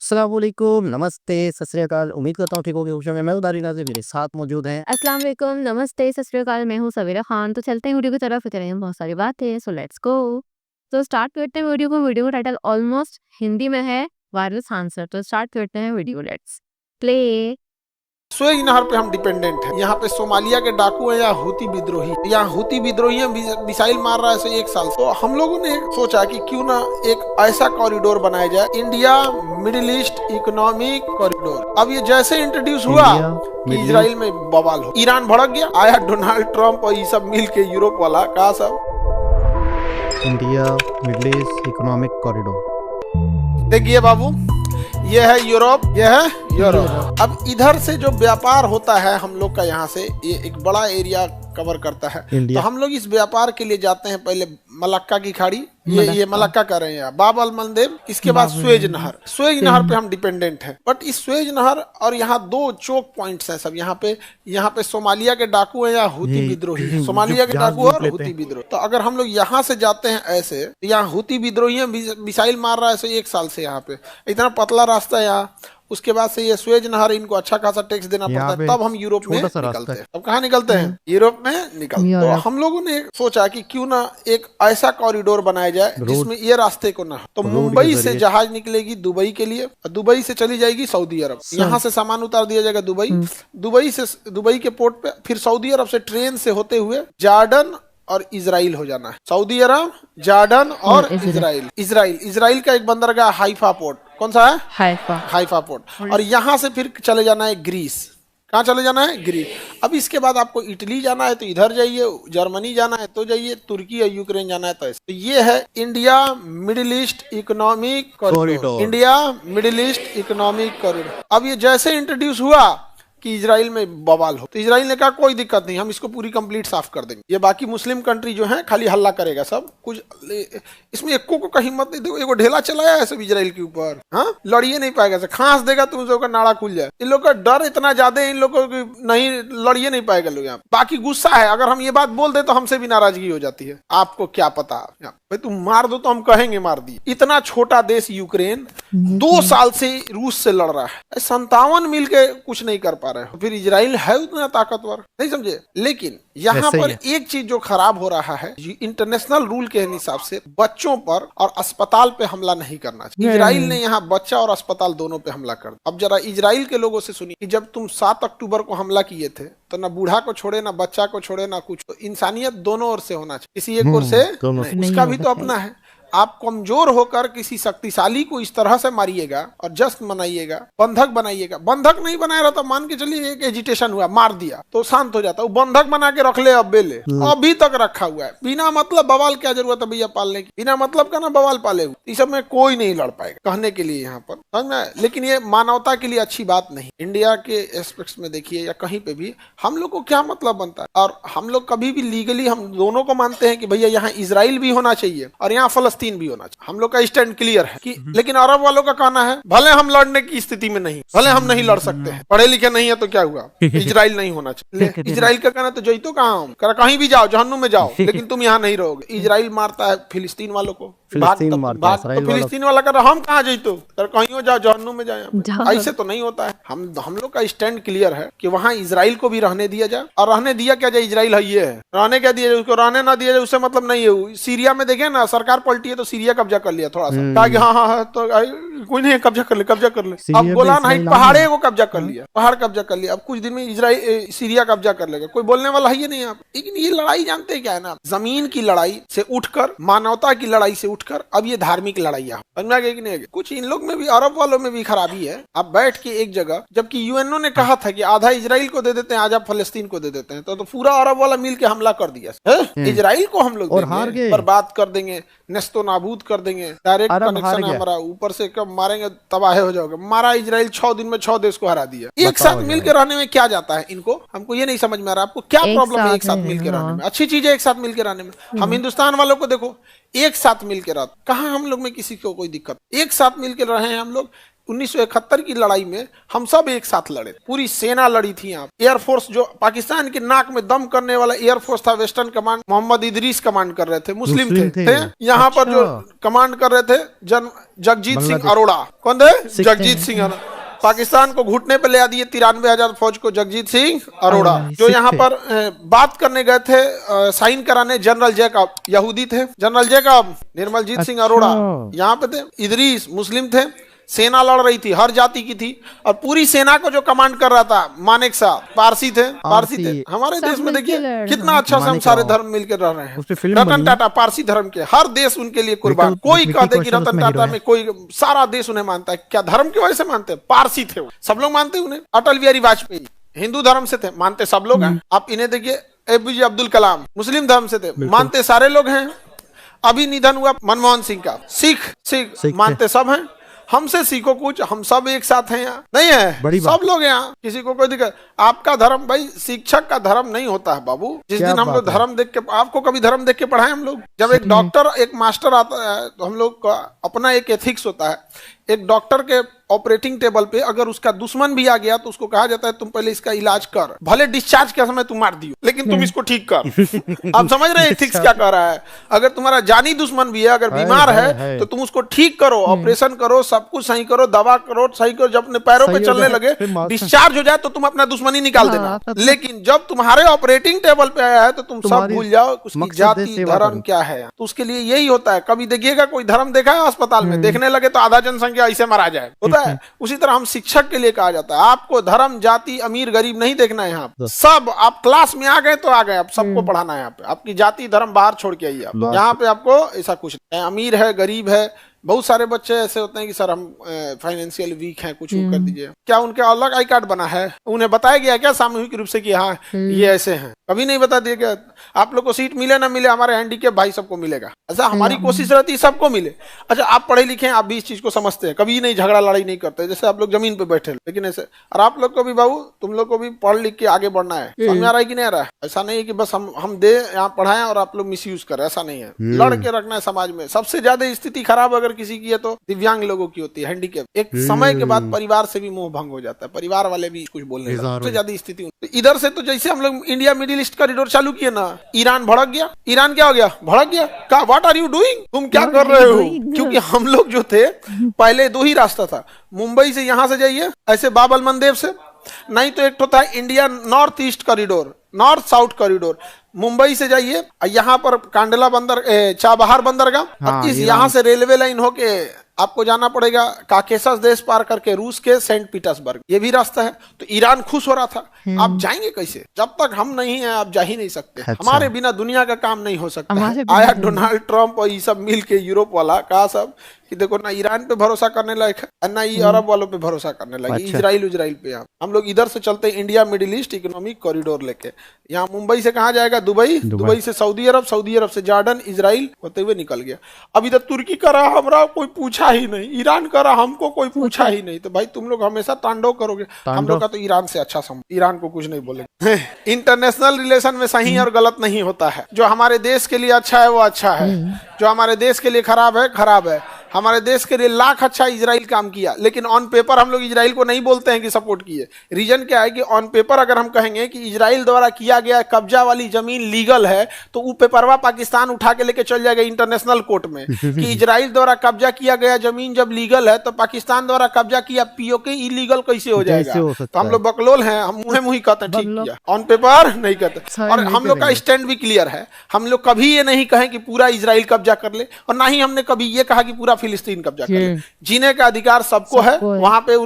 अस्सलामुअलैकुम, नमस्ते, सत श्री अकाल। उम्मीद करता हूँ ठीक होंगे, खुश होंगे। मैं उदारी नाज़िम मेरे साथ मौजूद हैं। अस्सलाम वालेकुम, नमस्ते, सत श्री अकाल, मैं हूँ सवेरा खान। तो चलते हैं वीडियो की तरफ, करेंगे बहुत सारी बातें, सो लेट्स गो। तो स्टार्ट करते हैं वीडियो का टाइटल ऑलमोस्ट हिंदी में है, वायरलेस आंसर। तो स्टार्ट करते हैं वीडियो, लेट्स प्ले। सुएज नहर पे हम डिपेंडेंट हैं। यहाँ पे सोमालिया के डाकू हैं या हूती विद्रोही, यहाँ हूती विद्रोही मिसाइल मार रहा है से 1 साल से। तो हम लोगों ने सोचा कि क्यों ना एक ऐसा कॉरिडोर बनाया जाए, India middle east economic corridor. अब ये जैसे इंट्रोड्यूस हुआ कि इजराइल में बवाल हो, ईरान भड़क गया, आया डोनाल्ड ट्रंप और ये सब मिल के यूरोप वाला कहा सब India middle east economic corridor. देखिए बाबू, ये है यूरोप, ये है यूरोप। अब इधर से जो व्यापार होता है हम लोग का, यहाँ से ये एक बड़ा एरिया कवर करता है। तो हम लोग इस व्यापार के लिए जाते हैं पहले मलक्का की खाड़ी, ये मलक्का कर रहे हैं, बाब अल मंदेब, इसके बाद सुएज नहर पे हम डिपेंडेंट हैं। बट इस सुएज नहर और यहाँ 2 चोक पॉइंट्स हैं सब। यहाँ पे सोमालिया के डाकू हैं या हूती विद्रोही, सोमालिया के डाकू और हूती विद्रोही। तो अगर हम लोग यहाँ से जाते हैं ऐसे, यहाँ हूती विद्रोही मिसाइल मार रहा है 1 साल से, यहाँ पे इतना पतला रास्ता है यहाँ। उसके बाद से ये सुएज नहर, इनको अच्छा खासा टैक्स देना पड़ता है, तब हम यूरोप में निकलते हैं। अब कहाँ निकलते हैं? यूरोप में निकलते हैं। तो हम लोगों ने सोचा कि क्यों ना एक ऐसा कॉरिडोर बनाया जाए जिसमें ये रास्ते को ना हो। तो मुंबई से जहाज निकलेगी दुबई के लिए, दुबई से चली जाएगी सऊदी अरब, यहाँ से सामान उतार दिया जाएगा दुबई के पोर्ट पे, फिर सऊदी अरब से ट्रेन से होते हुए जॉर्डन और इजराइल हो जाना है। सऊदी अरब, जॉर्डन और इजराइल का एक बंदरगाह हाइफा पोर्ट। कौन सा है? Haifa port. और यहाँ से फिर चले जाना है ग्रीस। कहाँ चले जाना है? ग्रीस। अब इसके बाद आपको इटली जाना है तो इधर जाइए, जर्मनी जाना है तो जाइए, तुर्की या यूक्रेन जाना है तो ऐसे। तो ये है India middle east economic corridor, India middle east economic corridor. अब ये जैसे इंट्रोड्यूस हुआ कि इजराइल में बवाल हो, तो इजराइल ने कहा कोई दिक्कत नहीं, हम इसको पूरी कंप्लीट साफ कर देंगे। ये बाकी मुस्लिम कंट्री जो है खाली हल्ला करेगा सब कुछ, इसमें एको को हिम्मत नहीं। देखो, एगो ढेला चलाया है सब इजराइल के ऊपर, हाँ, लड़िए नहीं पाएगा, खांस देगा तो उन का नाड़ा खुल जाए। इन लोग का डर इतना ज्यादा है, इन लोगों को नहीं लड़िए नहीं पाएगा लोग। यहाँ बाकी गुस्सा है, अगर हम ये बात बोल दे तो हमसे भी नाराजगी हो जाती है। आपको क्या पता, भाई तुम मार दो तो हम कहेंगे मार दिए। इतना छोटा देश यूक्रेन 2 साल से रूस से लड़ रहा है, 57 मिल के कुछ नहीं कर पा रहे हो। फिर इजराइल है उतना ताकतवर, नहीं समझे। लेकिन यहाँ पर एक चीज जो खराब हो रहा है, इंटरनेशनल रूल के हिसाब से बच्चों पर और अस्पताल पे हमला नहीं करना चाहिए। इजराइल ने यहाँ बच्चा और अस्पताल दोनों पे हमला कर दिया। अब जरा इजराइल के लोगों से सुनिए कि जब तुम 7 अक्टूबर को हमला किए थे तो ना बूढ़ा को छोड़े, ना बच्चा को छोड़े, ना कुछ। तो इंसानियत दोनों ओर से होना चाहिए, किसी एक ओर से नहीं। उसका भी तो अपना है। आप कमजोर होकर किसी शक्तिशाली को इस तरह से मारिएगा और जश्न मनाइएगा, बंधक बनाइएगा। बंधक नहीं बनाया रहता, मान के चलिए एक एजिटेशन हुआ, मार दिया तो शांत हो जाता। वो बंधक बना के रख ले, अब बेले अभी तक रखा हुआ है। बिना मतलब बवाल क्या जरूरत है भैया पालने की? बिना मतलब का ना बवाल पाले हुए, इस सब में कोई नहीं लड़ पाएगा कहने के लिए यहाँ पर, समझ में। लेकिन ये मानवता के लिए अच्छी बात नहीं। इंडिया के एस्पेक्ट्स में देखिए या कहीं पे भी, हम लोग को क्या मतलब बनता है। और हम लोग कभी भी लीगली हम दोनों को मानते हैं कि भैया यहाँ इजराइल भी होना चाहिए और यहाँ फलस्तीन भी होना चाहिए। हम लोग का स्टैंड क्लियर है कि, लेकिन अरब वालों का कहना है भले हम लड़ने की स्थिति में नहीं, भले हम नहीं लड़ सकते हैं, पढ़े लिखे नहीं है तो क्या हुआ, इजराइल नहीं होना चाहिए। इजराइल का कहना तो जईतो कहाँ, कहीं भी जाओ, जहन्नुम में जाओ, लेकिन तुम यहाँ नहीं रहोगे। इजराइल मारता है फिलिस्तीन वालों को, फिलिस्तीन वाला कर हम कहाँ जईतो, कहीं जाओ, जहन्नुम में जाए। ऐसे तो नहीं होता है। हम लोग का स्टैंड क्लियर है कि वहाँ इजराइल को भी रहने दिया जाए। और रहने दिया क्या जाए, इजराइल है ये है, रहने क्या दिया जाए, उसको रहने ना दिया जाए उससे मतलब नहीं है। सीरिया में देखे ना, सरकार पलटी है तो सीरिया कब्जा कर लिया थोड़ा सा, कहा कि हाँ तो कोई नहीं, कब्जा कर ले। अब गोलान हाइट पहाड़े को कब्जा कर लिया, पहाड़ कब्जा कर लिया। अब कुछ दिन में इजराइल सीरिया कब्जा कर लेगा, कोई बोलने वाला है नहीं आप। लेकिन ये लड़ाई जानते हैं क्या है ना, जमीन की लड़ाई से उठकर, मानवता की लड़ाई से उठकर अब ये धार्मिक लड़ाइयाँ समझा गया कि नहीं। कुछ इन लोग में भी, अरब वालों में भी खराबी है। अब बैठ के एक जगह, जबकि यूएनओ ने कहा था कि आधा इजराइल को दे देते हैं, आधा फलस्तीन को दे देते हैं, तो पूरा अरब वाला मिल के हमला कर दिया। इजराइल को हम लोग बर्बाद कर देंगे, नस्तो नाबूद कर देंगे, डायरेक्ट कनेक्शन है हमारा, ऊपर से कब मारेंगे तबाह हो जाओगे। मारा इजराइल 6 दिन में 6 देश को हरा दिया। एक साथ मिलकर रहने में क्या जाता है इनको, हमको ये नहीं समझ में आ रहा। आपको क्या प्रॉब्लम है एक साथ मिलकर रहने में? अच्छी चीज है एक साथ मिलकर रहने में। हम हिंदुस्तान वालों को देखो, एक साथ मिलकर रहते, कहाँ हम लोग में किसी को कोई दिक्कत, एक साथ मिलकर रहे हैं हम लोग। 1971 की लड़ाई में हम सब एक साथ लड़े, पूरी सेना लड़ी थी यहाँ। एयरफोर्स जो पाकिस्तान के नाक में दम करने वाला एयरफोर्स था, western command, Mohammed Idris command कर रहे थे, मुस्लिम थे। यहाँ पर जो कमांड कर रहे थे जगजीत सिंह अरोड़ा। कौन थे? जगजीत सिंह अरोड़ा। पाकिस्तान को घुटने पे ले आ दिए 93,000 फौज को जगजीत सिंह अरोड़ा। जो यहाँ पर बात करने गए थे, साइन कराने, जनरल जैकब, यहूदी थे। जनरल जैकब, निर्मलजीत सिंह अरोड़ा यहाँ पे थे। इदरीस मुस्लिम थे। सेना लड़ रही थी, हर जाति की थी, और पूरी सेना को जो कमांड कर रहा था मानेक शाह, पारसी थे। हमारे देश में देखिए कितना अच्छा से हम सारे धर्म मिलकर रह रहे हैं। रतन टाटा पारसी धर्म के, हर देश उनके लिए कुर्बान। कोई कहते कि रतन टाटा में कोई, सारा देश उन्हें मानता है। क्या धर्म की वजह से मानते हैं? पारसी थे वो, सब लोग मानते हैं उन्हें। अटल बिहारी वाजपेयी हिंदू धर्म से थे, मानते सब लोग हैं। आप इन्हें देखिए, एपीजे अब्दुल कलाम मुस्लिम धर्म से थे, मानते सारे लोग हैं। अभी निधन हुआ मनमोहन सिंह का, सिख मानते सब हैं। हमसे सीखो कुछ, हम सब एक साथ हैं यहाँ, नहीं है? सब लोग यहाँ, किसी को कोई दिक्कत। आपका धर्म भाई शिक्षक का धर्म नहीं होता है बाबू। जिस दिन हम लोग धर्म देख के, आपको कभी धर्म देख के पढ़ाए हम लोग? जब एक डॉक्टर, एक मास्टर आता है तो हम लोग का अपना एक एथिक्स होता है। एक डॉक्टर के ऑपरेटिंग टेबल पे अगर उसका दुश्मन भी आ गया तो उसको कहा जाता है तुम पहले इसका इलाज कर, भले डिस्चार्ज के समय तुम मार दियो, लेकिन तुम इसको ठीक कर। आप समझ रहे हैं एथिक्स क्या कह रहा है? अगर तुम्हारा जानी दुश्मन भी है, अगर बीमार है तो तुम उसको ठीक करो, ऑपरेशन करो, सब कुछ सही करो, दवा करो, सही करो। जब अपने पैरों पे चलने लगे, डिस्चार्ज हो जाए तो तुम अपना दुश्मनी निकाल देना। लेकिन जब तुम्हारे ऑपरेटिंग टेबल पे आया है तो तुम सब भूल जाओ उसकी जाति धर्म क्या है। तो उसके लिए यही होता है। कभी देखिएगा कोई धर्म देखा है अस्पताल में, देखने लगे तो आधा जनसंख्या ऐसे मारा जाए, होता है। उसी तरह हम शिक्षक के लिए कहा जाता है, आपको धर्म जाति अमीर गरीब नहीं देखना है। यहाँ सब, आप क्लास में आ गए तो आ गए, आप सबको पढ़ाना है। यहाँ पे आपकी जाति धर्म बाहर छोड़ के आइए आप। यहाँ पे आपको ऐसा कुछ नहीं, अमीर है गरीब है। बहुत सारे बच्चे ऐसे होते हैं कि सर हम फाइनेंशियल वीक हैं, कुछ कर दीजिए। क्या उनके अलग आई कार्ड बना है? उन्हें बताया गया क्या सामूहिक रूप से कि हाँ ये ऐसे हैं? कभी नहीं बता दिया गया। आप लोग को सीट मिले ना मिले, हमारे हैंडीकैप भाई सबको मिलेगा। ऐसा हमारी कोशिश रहती है सबको मिले। अच्छा, आप पढ़े लिखे हैं, आप भी इस चीज को समझते हैं, कभी नहीं झगड़ा लड़ाई नहीं करते, जैसे आप लोग जमीन पे बैठे। लेकिन ऐसे, और आप लोग को भी बाबू, तुम लोग को भी पढ़ लिख के आगे बढ़ना है। समझ आ रहा है कि नहीं आ रहा है? ऐसा नहीं है कि बस हम दे यहाँ पढ़ाएं और आप लोग मिस यूज करें, ऐसा नहीं है। लड़ के रखना है समाज में। सबसे ज्यादा स्थिति खराब अगर किसी की है तो दिव्यांग लोगों की होती है, हैंडीकैप। एक समय के बाद परिवार से भी मोह भंग हो जाता है, परिवार वाले भी कुछ बोलने लगते हैं। सबसे ज्यादा स्थिति इधर से। तो जैसे हम लोग इंडिया मिडिल ईस्ट कॉरिडोर चालू किए ना, ईरान भड़क गया। ईरान क्या हो गया? भड़क गया। क्या, व्हाट आर यू डूइंग? तुम क्या कर रहे हो? क्योंकि हम लोग जो थे पहले दो ही रास्ता था, मुंबई से यहाँ से जाइए ऐसे बाबल मंदेव से, नहीं तो एक तो था India north east corridor, north south corridor. Mumbai से जाइए, यहाँ पर कांडला बंदर, चाबहार बंदरगाह, इस यहाँ से रेलवे लाइन होके आपको जाना पड़ेगा काकेशस देश पार करके रूस के सेंट पीटर्सबर्ग। ये भी रास्ता है। तो ईरान खुश हो रहा था। आप जाएंगे कैसे? जब तक हम नहीं हैं आप जा ही नहीं सकते। हमारे बिना दुनिया का काम नहीं हो सकता है। आया डोनाल्ड ट्रंप और ये सब मिल के, यूरोप वाला, कहा सब कि देखो ना ईरान पे भरोसा करने लायक है, ना ये अरब वालों पे भरोसा करने लायक, इजराइल पे। हम लोग इधर से चलते India middle east economic corridor लेके। यहाँ मुंबई से कहाँ जाएगा? दुबई, दुबई से सऊदी अरब, सऊदी अरब से जॉर्डन, इजराइल होते हुए निकल गया। अब इधर तुर्की का रहा, हमरा कोई पूछा ही नहीं। ईरान का रहा, हमको कोई पूछा ही नहीं। तो भाई तुम लोग हमेशा तांडव करोगे। हम लोग का तो ईरान से अच्छा संबंध, ईरान को कुछ नहीं बोलेंगे। इंटरनेशनल रिलेशन में सही और गलत नहीं होता है। जो हमारे देश के लिए अच्छा है वो अच्छा है, जो हमारे देश के लिए खराब है खराब है। हमारे देश के लिए लाख अच्छा इजराइल काम किया, लेकिन ऑन पेपर हम लोग इजराइल को नहीं बोलते हैं कि सपोर्ट किए। रीजन क्या है कि ऑन पेपर अगर हम कहेंगे कि इजराइल द्वारा किया गया कब्जा वाली जमीन लीगल है, तो वो पेपरवा पाकिस्तान उठा के लेके चल जाएगा इंटरनेशनल कोर्ट में कि इजराइल द्वारा कब्जा किया गया जमीन जब लीगल है तो पाकिस्तान द्वारा कब्जा किया पीओके इलीगल कैसे हो जाएगा? तो हम लोग बकलोल हैं, हम मुँह मुँह कहते हैं ठीक किया, ऑन पेपर नहीं कहते। और हम लोग का स्टैंड भी क्लियर है। हम लोग कभी ये नहीं कहें कि पूरा इजराइल कब्जा कर ले, और ना ही हमने कभी ये कहा कि पूरा फिलिस्तीन कब्जा कर ले। जीने का अधिकार सबको है, वहां पे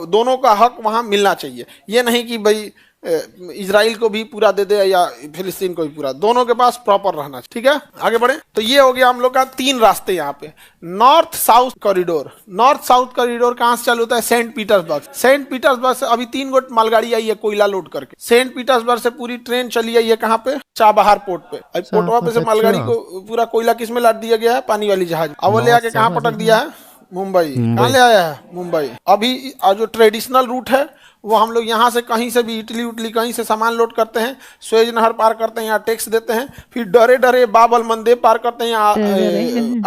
दोनों का हक वहां मिलना चाहिए। ये नहीं कि भाई इजराइल को भी पूरा दे दे या फिलिस्तीन को भी पूरा, दोनों के पास प्रॉपर रहना चाहिए। ठीक है, आगे बढ़े। तो ये हो गया हम लोग का 3 रास्ते यहाँ पे। North south corridor, north south corridor कहाँ से चालू होता है? Saint Petersburg. सेंट पीटर्सबर्ग से अभी 3 गोट मालगाड़ी आई है कोयला लोड करके। सेंट पीटर्सबर्ग से पूरी ट्रेन चली आई है कहाँ पे? चाबहार पोर्ट पे। पोर्टवा पे से मालगाड़ी को पूरा कोयला किस में लाद दिया गया है? पानी वाली जहाज। अब वो ले आके कहाँ पटक दिया है? मुंबई। कहाँ ले आया है? मुंबई। अभी जो ट्रेडिशनल रूट है वो हम लोग यहाँ से कहीं से भी इटली उटली कहीं से सामान लोड करते हैं, स्वेज नहर पार करते हैं, यहाँ टैक्स देते हैं, फिर डरे डरे बाबल मंदेब पार करते हैं, यहाँ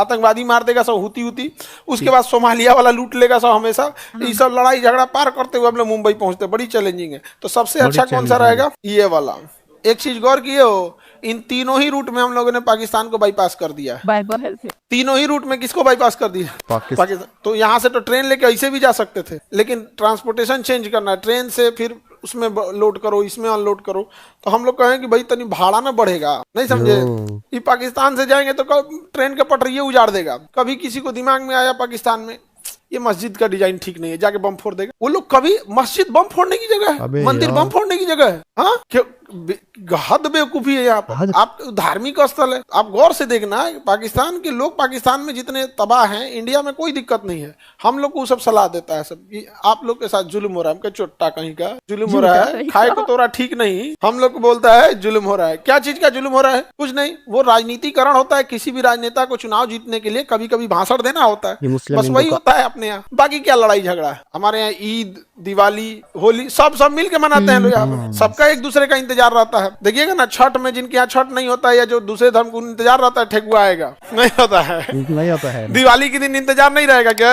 आतंकवादी मार देगा सब हुती, उसके बाद सोमालिया वाला लूट लेगा सब हमेशा। ये सब लड़ाई झगड़ा पार करते हुए हम लोग मुंबई पहुंचते, बड़ी चैलेंजिंग है। तो सबसे अच्छा कौन सा रहेगा? ये वाला। एक चीज गौर किए हो, इन तीनों ही रूट में हम लोगों ने पाकिस्तान को बाईपास कर दिया है। तीनों ही रूट में किसको बाईपास कर दिया? पाकिस्तान। तो यहाँ से तो ट्रेन लेके ऐसे भी जा सकते थे, लेकिन ट्रांसपोर्टेशन चेंज करना है, ट्रेन से फिर उसमें लोड करो, इसमें अनलोड करो। तो हम लोग कहें कि भाई तनी भाड़ा ना बढ़ेगा, नहीं समझे? ये पाकिस्तान से जाएंगे तो ट्रेन के पटरिये उजाड़ देगा। कभी किसी को दिमाग में आया पाकिस्तान में ये मस्जिद का डिजाइन ठीक नहीं है, जाके बम फोड़ देगा। वो लोग कभी मस्जिद बम फोड़ने की जगह है, मंदिर बम फोड़ने की जगह है। हाँ, हद बेवकूफी है यहाँ पर। आप धार्मिक स्थल है, आप गौर से देखना, पाकिस्तान के लोग पाकिस्तान में जितने तबाह हैं, इंडिया में कोई दिक्कत नहीं है। हम लोग को सब सलाह देता है सब, आप लोग के साथ जुल्म हो रहा है, चोट्टा कहीं का जुल्म हो रहा है, खाए को तोरा ठीक नहीं, हम लोग को बोलता है जुल्म हो रहा है। क्या चीज का जुल्म हो रहा है? कुछ नहीं, वो राजनीतिकरण होता है। किसी भी राजनेता को चुनाव जीतने के लिए कभी कभी भाषण देना होता है, बस वही होता है अपने यहाँ। बाकी क्या लड़ाई झगड़ा है? हमारे यहाँ ईद, दिवाली, होली सब मिल के मनाते हैं लोग यहाँ पे। सबका एक दूसरे का इंतजार रहता है। देखिएगा ना, छठ में जिनके यहाँ छठ नहीं होता है या जो दूसरे धर्म को इंतजार रहता है, ठेकुआ आएगा, नहीं होता है, नहीं होता है। दिवाली के दिन इंतजार नहीं रहेगा, क्या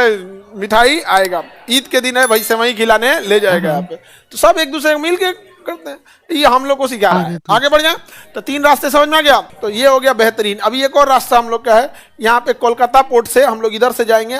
मिठाई आएगा, ईद के दिन है भाई सेवई खिलाने ले जाएगा यहाँ पे। तो सब एक दूसरे को मिल के करते हैं, ये हम लोग को सिखा रहा है। आगे बढ़ जाए तो 3 रास्ते समझ में आ गया, तो ये हो गया बेहतरीन। अभी एक और रास्ता हम लोग का है, यहाँ पे कोलकाता पोर्ट से हम लोग इधर से जाएंगे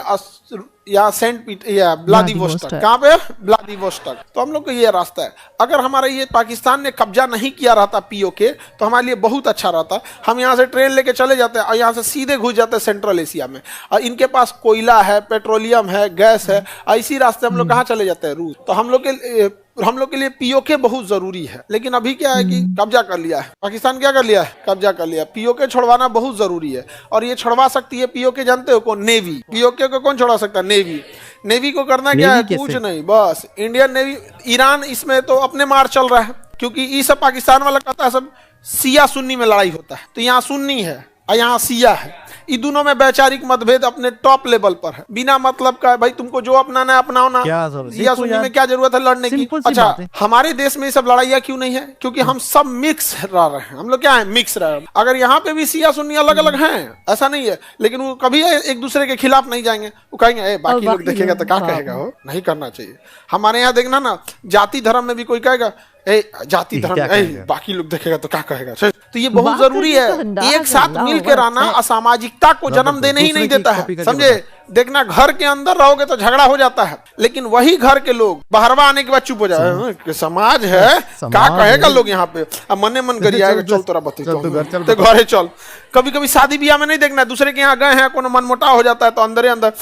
या व्लादिवोस्टोक। कहाँ पे? व्लादिवोस्टोक। तो हम लोग को ये रास्ता है। अगर हमारा ये पाकिस्तान ने कब्जा नहीं किया रहता पीओके, तो हमारे लिए बहुत अच्छा रहता। हम यहाँ से ट्रेन लेके चले जाते हैं और यहाँ से सीधे घुस जाते हैं सेंट्रल एशिया में। और इनके पास कोयला है, पेट्रोलियम है, गैस है, इसी रास्ते हम लोग कहाँ चले जाते हैं? रूस। तो हम लोग के लिए पीओके बहुत जरूरी है। लेकिन अभी क्या है कि कब्जा कर लिया है पाकिस्तान, क्या कर लिया है? कब्जा कर लिया। पीओके छुड़वाना बहुत जरूरी है, और ये छुड़वा सकती है पीओके, जानते हो कौन? नेवी। पीओके को कौन छुड़वा सकता है? नेवी। नेवी को करना क्या है? कुछ नहीं, बस इंडियन नेवी। ईरान इसमें तो अपने मार चल रहा है, क्योंकि ये सब पाकिस्तान वाला कहता है सब सिया सुन्नी में लड़ाई होता है। तो यहाँ सुन्नी है और यहाँ सिया है, ये दोनों में वैचारिक मतभेद अपने टॉप लेवल पर है, बिना मतलब का। भाई तुमको जो अपनाना है अपनाओ ना, सिया सुन्नी में क्या जरूरत है लड़ने की? अच्छा, हमारे देश में ये सब लड़ाइयाँ क्यों नहीं है? क्योंकि हम सब मिक्स रह रहे हैं। हम लोग क्या है? मिक्स रह रहे हैं। अगर यहाँ पे भी सिया सुन्नी अलग अलग हैं, ऐसा नहीं है, लेकिन वो कभी एक दूसरे के खिलाफ नहीं जाएंगे। वो कहेंगे बाकी लोग देखेगा तो क्या कहेगा? हो नहीं करना चाहिए। हमारे यहाँ देखना ना, जाति धर्म में भी कोई कहेगा जाति धर्म, बाकी लोग देखेगा तो क्या कहेगा? तो ये बहुत जरूरी है, एक साथ मिल के रहना असामाजिकता को जन्म देने ही नहीं देता है, समझे? देखना, घर के अंदर रहोगे तो झगड़ा हो जाता है, लेकिन वही घर के लोग बाहरवा आने के बाद चुप हो जाए, समाज है, क्या कहेगा लोग यहाँ पे? अब मने मन करी आएगा, चल तोरा बत्ती तो घरे चल। कभी कभी शादी ब्याह में नहीं देखना, दूसरे के यहाँ गए हैं, कोनो मनमुटाव हो जाता है तो अंदर अंदर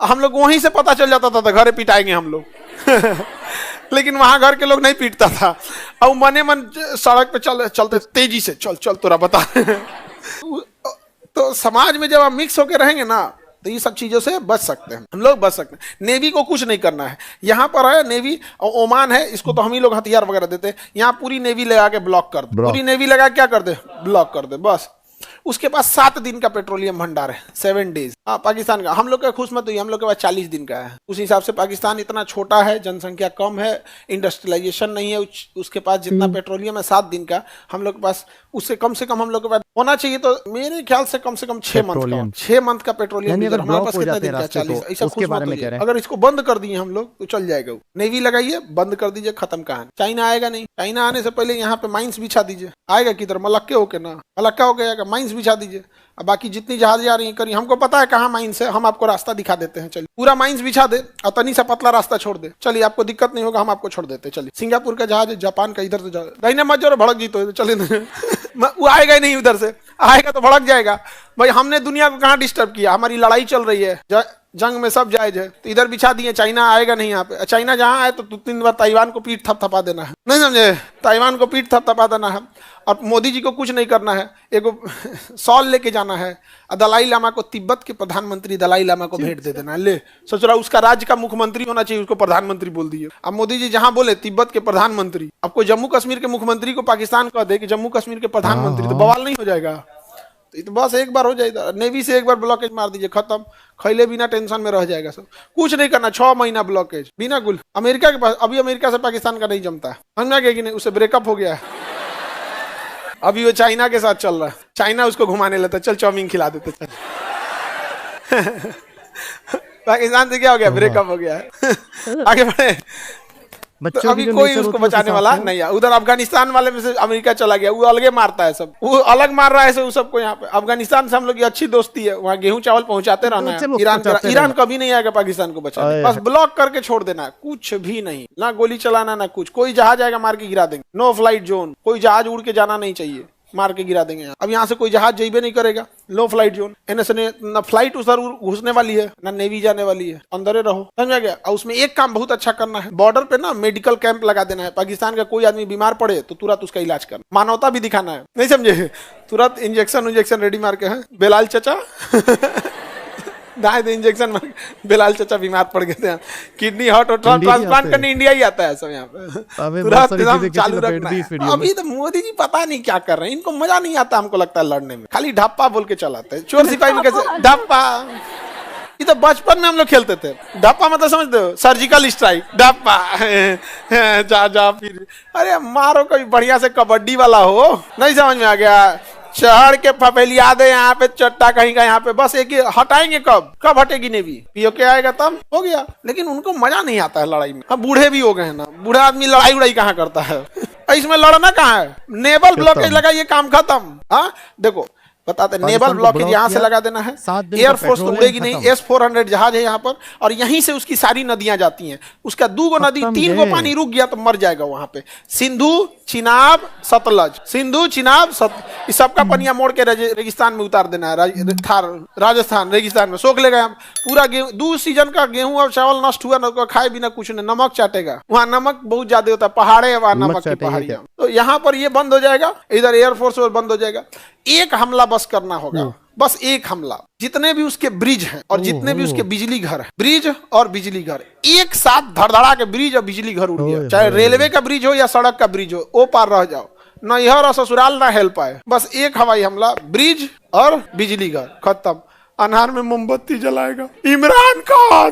हम लोग वहीं से पता चल जाता था घरे पिटाएंगे हम लोग लेकिन वहां घर के लोग नहीं पीटता था, और मने मन सड़क पे चलते तेजी से चल तोरा बता तो समाज में जब आप मिक्स होके रहेंगे ना, तो ये सब चीजों से बच सकते हैं, हम लोग बच सकते हैं। नेवी को कुछ नहीं करना है। यहाँ पर है नेवी, ओमान है, इसको तो हम ही लोग हथियार वगैरह देते हैं। यहाँ पूरी नेवी लगा के ब्लॉक कर दे, पूरी नेवी लगा क्या कर दे? ब्लॉक कर दे, बस। उसके पास 7 दिन का पेट्रोलियम भंडार है, 7 डेज। हाँ, पाकिस्तान का। हम लोग का खुश मत हुई, हम लोग के पास 40 दिन का है। उस हिसाब से पाकिस्तान इतना छोटा है, जनसंख्या कम है, इंडस्ट्रियलाइजेशन नहीं है, उसके पास जितना पेट्रोलियम है 7 दिन का, हम लोग के पास उससे कम से कम हम लोग के पास होना चाहिए। तो मेरे ख्याल से कम 6 मंथ का, 6 मंथ का पेट्रोलियम हमारे पास कितना दिन का? 40। ऐसा खुश मत होइए। अगर इसको बंद कर दिए हम लोग तो चल जाएगा। नेवी लगाइए, बंद कर दीजिए, खत्म कहानी। चाइना आएगा नहीं, चाइना आने से पहले यहाँ पे माइंस बिछा दीजिए। आएगा किधर? मलक्के होके ना, मलक्का होके आएगा, माइंस बिछा दीजिए। अब बाकी जितनी जहाज आ रही है करी, हमको पता है कहाँ माइंस है, हम आपको रास्ता दिखा देते हैं। चलिए, पूरा माइंस बिछा दे और तनी सा पतला रास्ता छोड़ दे, चलिए आपको दिक्कत नहीं होगा, हम आपको छोड़ देते। चलिए, सिंगापुर का जहाज, जापान का, इधर से दाहिने मत जाओ, भड़क जी तो चलिए वो आएगा ही नहीं, उधर से आएगा तो भड़क जाएगा। भाई हमने दुनिया को कहाँ डिस्टर्ब किया? हमारी लड़ाई चल रही है, जंग में सब जायज है, तो इधर बिछा दिए। चाइना आएगा नहीं यहाँ पे। चाइना जहाँ आए तो 2-3 बार ताइवान को पीठ थपथपा देना है, नहीं समझे? ताइवान को पीठ थपथपा देना है। और मोदी जी को कुछ नहीं करना है, एगो सॉल लेके जाना है, दलाई लामा को, तिब्बत के प्रधानमंत्री दलाई लामा को भेंट दे देना है। ले, सोच रहा उसका राज्य का मुख्यमंत्री होना चाहिए, उसको प्रधानमंत्री बोल दिए। अब मोदी जी जहाँ बोले तिब्बत के प्रधानमंत्री, अब कोई जम्मू कश्मीर के मुख्यमंत्री को पाकिस्तान कह दे कि जम्मू कश्मीर के प्रधानमंत्री, तो बवाल नहीं हो जाएगा? तो ये तो बस एक बार हो जाएगा, नेवी से एक बार ब्लॉकेज मार दीजिए, खत्म, खैले बिना टेंशन में रह जाएगा सब, कुछ नहीं करना, 6 महीना ब्लॉकेज बिना गुल। अमेरिका के पास अभी अमेरिका से पाकिस्तान का नहीं जमता है, समझा गया कि नहीं, उससे ब्रेकअप हो गया है, अभी वो चाइना के साथ चल रहा है, चाइना उसको घुमाने लेता है, चल चाउमीन खिला देते चल। पाकिस्तान से क्या हो गया, ब्रेकअप हो गया है। आगे बढ़े, तो बच्चों की अभी जो कोई नेचर उसको होती है उस बचाने हिसाब वाला से नहीं है। उधर अफगानिस्तान वाले में से अमेरिका चला गया, वो अलगे मारता है सब, वो अलग मार रहा है सब सबको। यहाँ पे अफगानिस्तान से हम लोग की अच्छी दोस्ती है, वहाँ गेहूं चावल पहुंचाते रहना है। चलो, ईरान पहुंचाते ईरान रहना। कभी नहीं आएगा पाकिस्तान को बचाने, आए बस है। ब्लॉक करके छोड़ देना है, कुछ भी नहीं, ना गोली चलाना ना कुछ, कोई जहाज आएगा मार के गिरा देंगे, नो फ्लाइट जोन, कोई जहाज उड़ के जाना नहीं चाहिए, मार के गिरा देंगे। अब यहाँ से कोई जहाज जाइबे नहीं करेगा, लो फ्लाइट जोन, एनएस ने ना फ्लाइट उधर घुसने वाली है ना नेवी जाने वाली है, अंदर रहो, समझा गया। और उसमें एक काम बहुत अच्छा करना है, बॉर्डर पे ना मेडिकल कैंप लगा देना है, पाकिस्तान का कोई आदमी बीमार पड़े तो तुरंत उसका इलाज करना, मानवता भी दिखाना है, नहीं समझे, तुरंत इंजेक्शन रेडी मार के है, बेलाल चचा दाएं दे इंजेक्शन मार, बेलाल चचा बीमार पड़ गए थे, किडनी हार्ट और इंडिया ही ट्रांसप्लांट आते करने इंडिया ही आता है सब यहाँ अबे पे, बहुत तुरंत सारी एकदम चीजें किसी चालू लपेट रखना दी है। इस वीडियो में। अभी तो मोदी जी पता नहीं क्या कर रहे हैं, इनको मजा नहीं आता, हमको लगता है लड़ने में, खाली ढप्पा बोल के चलाते हैं, चोर सिपाही में कैसे ढप्पा, ये तो बचपन में हम लोग खेलते थे, ढप्पा मतलब समझते हो, सर्जिकल स्ट्राइक, ढप्पा जा फिर, अरे मारो कोई बढ़िया से कबड्डी वाला हो, नहीं समझ में आ गया, चढ़ के फपेलिया दे यहाँ पे चट्टा कहीं का, यहाँ पे बस एक ही हटाएंगे, कब हटेगी नेवी, पीओके आएगा तब हो गया। लेकिन उनको मजा नहीं आता है लड़ाई में, हम बूढ़े भी हो गए हैं ना, बूढ़ा आदमी लड़ाई उड़ाई कहाँ करता है, इसमें लड़ना कहाँ है, नेवल ब्लॉकेज लगाइए, काम खत्म। हाँ देखो बताते, नेवल पाकिस्तान को ब्लॉकेज ब्लॉक यहाँ से किया, लगा देना है, 7 दिन का एयरफोर्स तो पेट्रोलिंग उड़ेगी नहीं, खत्म। S-400 जहाज है यहाँ पर, और यहीं से उसकी सारी नदियां जाती हैं, उसका 2 नदी, खत्म 3 ये। पानी रुक गया तो मर जाएगा वहां पे, सिंधु चिनाब सतलज, सिंधु चिनाब इस सबका पनिया मोड़ के रेगिस्तान में उतार देना है, राजस्थान रेगिस्तान में सोख लेगा। पूरा गेहूं 2 सीजन का गेहूं और चावल नष्ट हुआ ना, उसको खाए बिना कुछ नहीं, नमक चाटेगा, वहाँ नमक बहुत ज्यादा होता है, पहाड़े है वहाँ नमक नमक की चाटेगा पहाड़ियां, तो यहाँ पर ये बंद हो जाएगा, इधर एयरफोर्स बंद हो जाएगा, एक हमला बस करना होगा, बस एक हमला, जितने भी उसके ब्रिज हैं और जितने भी उसके बिजली घर हैं, ब्रिज और बिजली घर एक साथ धड़धड़ा के ब्रिज और बिजली घर उड़ गया, चाहे रेलवे का ब्रिज हो या सड़क का ब्रिज हो, वो पार रह जाओ, न यह और ससुराल ना हेल पाए, बस एक हवाई हमला, ब्रिज और बिजली घर खत्म। अनहार में मोमबत्ती जलाएगा इमरान खान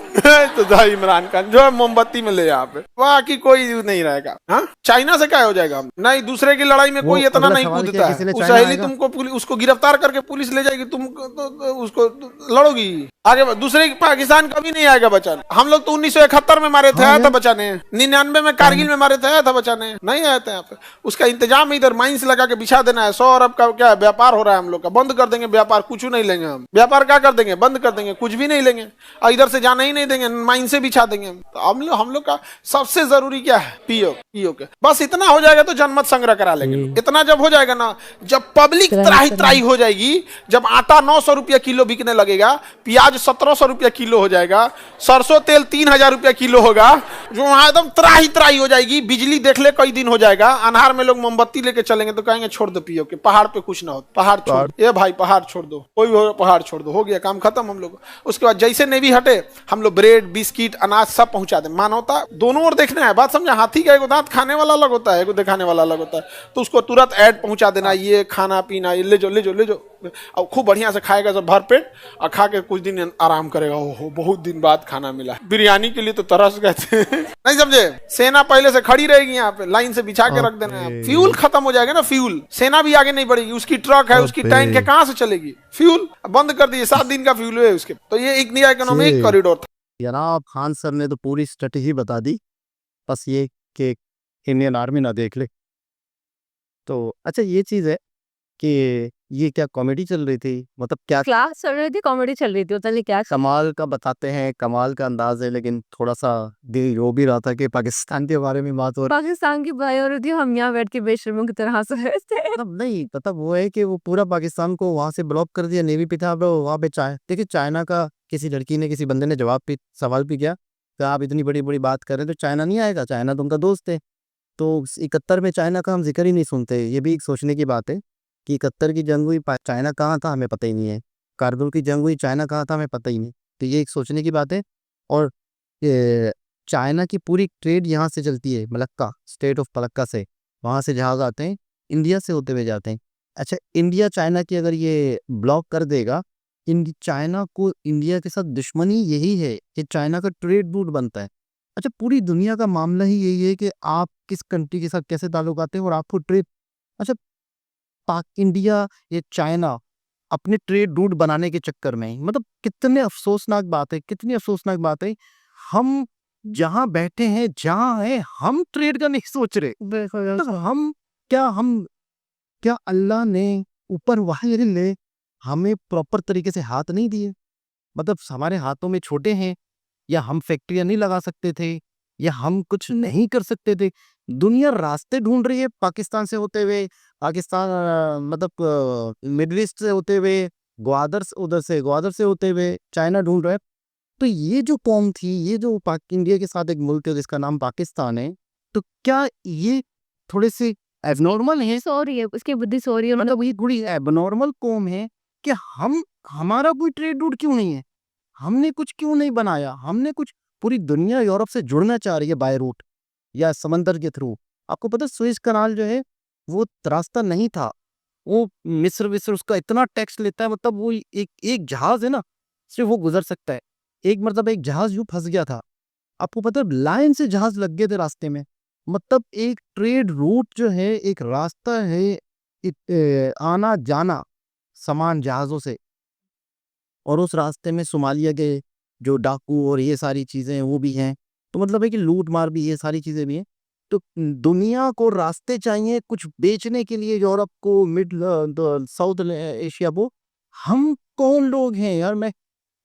तो जा इमरान खान जो है मोमबत्ती में ले यहाँ पे, बाकी कोई नहीं रहेगा। हाँ चाइना से क्या हो जाएगा, हम नहीं दूसरे की लड़ाई में कोई इतना नहीं कूदता है, उस सहेली तुमको उसको गिरफ्तार करके पुलिस ले जाएगी, तुम तो उसको लड़ोगी आगे, दूसरे पाकिस्तान कभी नहीं आएगा बचाने। हम लोग तो 1971 में मारे थे, आया था बचाने, 99 में कारगिल में मारे थे, आया था बचाने, नहीं आए थे यहाँ पे। उसका इंतजाम इधर माइंस लगा के बिछा देना है। 100 अरब का क्या व्यापार हो रहा है हम लोग का, बंद कर देंगे व्यापार, कुछ नहीं लेंगे हम, व्यापार क्या कर देंगे, बंद कर देंगे, कुछ भी नहीं लेंगे, और इधर से जाना ही नहीं देंगे, माइन से बिछा देंगे। तो हम लोग का सबसे जरूरी क्या है, पीओ के, बस इतना हो जाएगा तो जनमत संग्रह करा लेंगे। इतना जब हो जाएगा ना, जब पब्लिक त्राही त्राही हो जाएगी, जब आटा 900 रुपया किलो बिकने लगेगा, प्याज 1700 रुपया किलो हो जाएगा, सरसों तेल 3000 रुपया किलो होगा, जो वहां एकदम त्राही त्राही हो जाएगी, बिजली देख ले कई दिन हो जाएगा, अनहार में लोग मोमबत्ती लेके चलेंगे तो कहेंगे छोड़ दो पीओ के, पहाड़ पे कुछ ना हो, पहाड़ छोड़, ये भाई पहाड़ छोड़ दो, कोई हो पहाड़ छोड़ दो, हो गया काम खत्म हम लोग। उसके बाद जैसे नेवी हटे, हम लोग ब्रेड बिस्किट अनाज सब पहुंचा दे। मानवता दोनों ओर देखना है, बात समझा, हाथी का एगो दांत खाने वाला अलग होता है, एगो दिखाने वाला अलग होता है, तो उसको तुरंत ऐड पहुंचा देना, ये खाना पीना ये ले जाओ और खूब बढ़िया से खाएगा सब भर पेट, और खा के कुछ दिन आराम करेगा। ओहो बहुत दिन बाद खाना मिला, बिरयानी के लिए तो तरस गए थे नहीं समझे, सेना पहले से खड़ी रहेगी यहाँ पे, लाइन से बिछा के रख देना है, फ्यूल खत्म हो जाएगा ना, फ्यूल, सेना भी आगे नहीं बढ़ेगी, उसकी ट्रक है, उसकी टैंक है, कहाँ से चलेगी, फ्यूल बंद कर दिए, 7 दिन का फ्यूल है उसके। तो ये एक नया इकोनॉमिक कॉरिडोर था। जनाब खान सर ने तो पूरी स्ट्रेटेजी बता दी, बस ये कि इंडियन आर्मी ना देख ले। तो अच्छा ये चीज़ है कि ये क्या कॉमेडी चल रही थी, मतलब क्या क्लास चल रही थी, कॉमेडी चल रही थी, पता नहीं क्या। कमाल का बताते हैं, कमाल का अंदाज है, लेकिन थोड़ा सा दिल रो भी रहा था कि पाकिस्तान के बारे में बात हो रही। पाकिस्तान की भाई हो रही थी, हम यहाँ बैठ के बेशर्मों की तरह हंस रहे थे। मतलब नहीं पता, वो है कि वो पूरा पाकिस्तान को वहां से ब्लॉक कर दिया, नेवी पे था, वहां पे देखिए चाइना का किसी लड़की ने, किसी बंदे ने सवाल भी किया कि आप इतनी बड़ी बड़ी बात कर रहे हैं तो चाइना नहीं आएगा, चाइना तो उनका दोस्त है। तो 71 में चाइना का हम जिक्र ही नहीं सुनते, ये भी एक सोचने की बात है कि 71 की जंग हुई, चाइना कहाँ था हमें पता ही नहीं है, कारगिल की जंग हुई, चाइना कहाँ था हमें पता ही नहीं, तो ये एक सोचने की बात है। और चाइना की पूरी ट्रेड यहाँ से चलती है, मलक्का, स्टेट ऑफ मलक्का से, वहाँ से जहाज आते हैं, इंडिया से होते हुए जाते हैं, अच्छा, इंडिया चाइना की अगर ये ब्लॉक कर देगा, चाइना को इंडिया के साथ दुश्मनी यही है कि चाइना का ट्रेड रूट बनता है। अच्छा, पूरी दुनिया का मामला ही यही है कि आप किस कंट्री के साथ कैसे ताल्लुकात हैं और आपको ट्रेड। अच्छा, पाक इंडिया ये चाइना अपने ट्रेड रूट बनाने के चक्कर में मतलब कितने अफसोसनाक बात है, कितनी अफसोसनाक बात है। हम जहाँ बैठे हैं, जहाँ हैं, हम ट्रेड का नहीं सोच रहे। तो क्या अल्लाह ने ऊपर वाहिर ने हमें प्रॉपर तरीके से हाथ नहीं दिए? मतलब हमारे हाथों में छोटे हैं, या हम फैक्ट्रियां नहीं लगा सकते थे, या हम कुछ नहीं कर सकते थे? दुनिया रास्ते ढूंढ रही है, पाकिस्तान से होते हुए, पाकिस्तान मतलब मिडिल ईस्ट से होते हुए, ग्वादर से होते हुए चाइना ढूंढ रहा है। तो ये जो कौम थी, ये जो पाक इंडिया के साथ एक मुल्क है जिसका नाम पाकिस्तान है, तो क्या ये थोड़े से एबनॉर्मल है? सो रही है, उसकी बुद्धि सो रही है। मतलब ये थोड़ी एबनॉर्मल कौम है कि हमारा कोई ट्रेड रूट क्यों नहीं है? हमने कुछ क्यों नहीं बनाया? हमने कुछ पूरी दुनिया यूरोप से जुड़ना चाह रही है बाय रूट या समंदर के थ्रू। आपको पता है सुएज कनाल जो है वो रास्ता नहीं था। वो मिस्र उसका इतना टैक्स लेता है, मतलब वो एक एक जहाज है ना, सिर्फ वो गुजर सकता है। एक मतलब एक जहाज यूं फंस गया था, आपको पता है लाइन से जहाज लग गए थे रास्ते में। मतलब एक ट्रेड रूट जो है, एक रास्ता है, आना जाना सामान जहाजों से, और उस रास्ते में सोमालिया के जो डाकू और ये सारी चीज़ें हैं वो भी हैं। तो मतलब है कि लूट मार भी, ये सारी चीज़ें भी हैं। तो दुनिया को रास्ते चाहिए कुछ बेचने के लिए, यूरोप को, साउथ एशिया को। हम कौन लोग हैं यार? मैं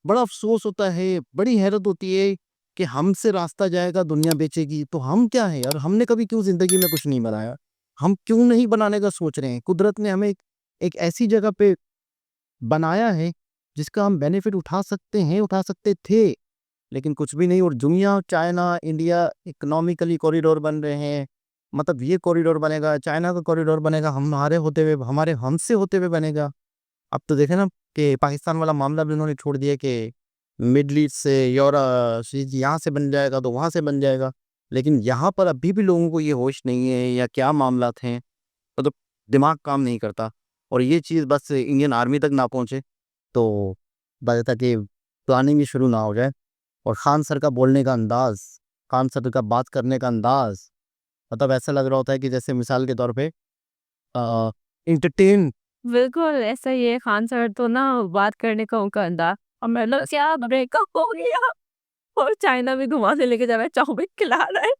बड़ा अफसोस होता है, बड़ी हैरत होती है कि हमसे रास्ता जाएगा, दुनिया बेचेगी। तो हम क्या है यार? हमने कभी क्यों ज़िंदगी में कुछ नहीं बनाया? हम क्यों नहीं बनाने का सोच रहे हैं? कुदरत ने हमें एक ऐसी जगह पे बनाया है जिसका हम बेनिफिट उठा सकते हैं, उठा सकते थे, लेकिन कुछ भी नहीं। और दुनिया, चाइना, इंडिया इकोनॉमिकली कॉरिडोर बन रहे हैं। मतलब ये कॉरिडोर बनेगा, चाइना का कॉरिडोर बनेगा, हमारे होते हुए, हमारे हमसे होते हुए बनेगा। अब तो देखें ना कि पाकिस्तान वाला मामला भी उन्होंने छोड़ दिया कि मिडल ईस्ट से, यहाँ से बन जाएगा तो वहाँ से बन जाएगा। लेकिन यहाँ पर अभी भी लोगों को ये होश नहीं है या क्या मामला थे, मतलब दिमाग काम नहीं करता। और ये चीज़ बस इंडियन आर्मी तक ना पहुँचे तो बस, ताकि प्लानिंग ही शुरू ना हो जाए। और खान सर का बोलने का अंदाज़, खान सर का बात करने का अंदाज़, मतलब ऐसा लग रहा होता है कि जैसे मिसाल के तौर पे एंटरटेन। बिल्कुल ऐसा ही है, खान सर तो ना बात करने का उनका अंदाज, और मतलब क्या ब्रेकअप हो गया और चाइना भी घुमा से लेके जा रहा है, चाउमीन खिला रहा है।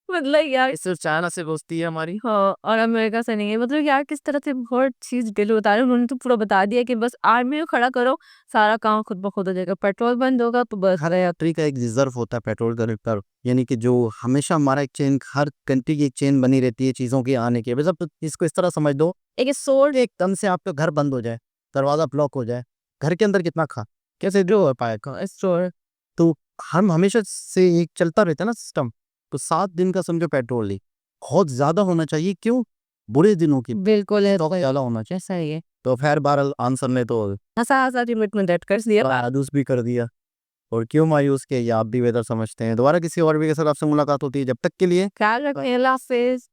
मतलब यार सिर्फ चाइना से दोस्ती है हमारी। हाँ, और अमेरिका से नहीं है। मतलब यार किस तरह से बहुत चीज़ डिटेल बता रहे हैं। उन्होंने तो पूरा बता दिया कि बस आर्मी में खड़ा करो, सारा काम खुद ब खुद हो जाएगा। पेट्रोल बंद होगा तो बस। हर यात्री का एक रिजर्व होता है पेट्रोल का रिजर्व, यानी कि जो हमेशा हमारा एक चेन, हर कंट्री की एक चेन बनी रहती है चीज़ों के आने की। बस अब इसको इस तरह समझ दो, एक सोर्स एकदम से आपका घर बंद हो जाए, दरवाज़ा ब्लॉक हो जाए, घर के अंदर कितना खा कैसे जो हो पाएगा स्टोर। तो हम हमेशा से एक चलता रहता है ना सिस्टम। तो 7 दिन का समझो पेट्रोल ही बहुत ज़्यादा होना चाहिए। क्यों? बुरे दिनों की बिल्कुल है, तो ज़्यादा होना चाहिए। ऐसा ही है। तो खैर बहरहाल आंसर ने तो हँसा-हँसा लिमिट में डेट कर दिया। मायूस भी कर दिया। और क्यों मायूस किया ये आप भी बेहतर समझते हैं। दोबारा किसी और भी के साथ आपसे मुलाकात होती है, जब तक के लिए ख्याल रखो, अल्लाह हाफ़िज़।